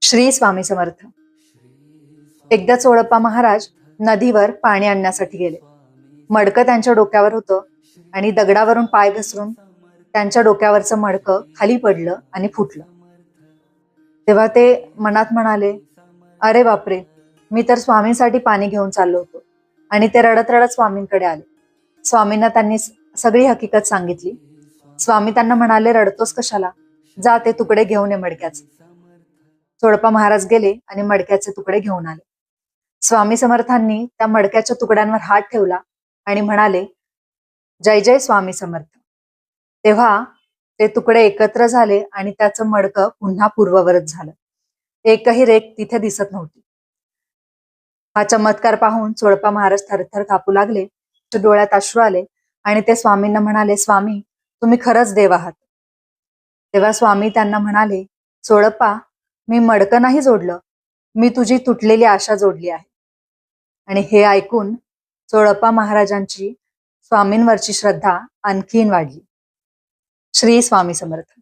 श्री स्वामी समर्थ. एकदा चोळप्पा महाराज नदीवर पाणी आणण्यासाठी गेले. मडकं त्यांच्या डोक्यावर होतं आणि दगडावरून पाय घसरून त्यांच्या डोक्यावरचं मडकं खाली पडलं आणि फुटलं. तेव्हा ते मनात म्हणाले, अरे बापरे, मी तर स्वामींसाठी पाणी घेऊन चाललो होतो. आणि ते रडत रडत स्वामींकडे आले. स्वामींना त्यांनी सगळी हकीकत सांगितली. स्वामी त्यांना म्हणाले, रडतोस कशाला, जा ते तुकडे घेऊन ये मडक्याचे. चोळप्पा महाराज गेले आणि मडक्याचे तुकडे घेऊन आले. स्वामी समर्थांनी त्या मडक्याच्या तुकड्यांवर हात ठेवला आणि म्हणाले, जय जय स्वामी समर्थ. तेव्हा ते तुकडे एकत्र झाले आणि त्याचं मडकं पुन्हा पूर्ववत झालं. एकही रेख तिथे दिसत नव्हती. हा चमत्कार पाहून चोळप्पा महाराज थरथर कापू लागले. डोळ्यात अश्रू आले आणि ते स्वामींना म्हणाले, स्वामी, तुम्ही खरंच देव आहात. तेव्हा स्वामी त्यांना म्हणाले, चोळप्पा, मी मडकं नाही जोडलं, मी तुझी तुटलेली आशा जोडली आहे. आणि हे ऐकून चोळप्पा महाराजांची स्वामींवरची श्रद्धा आणखीन वाढली. श्री स्वामी समर्थ.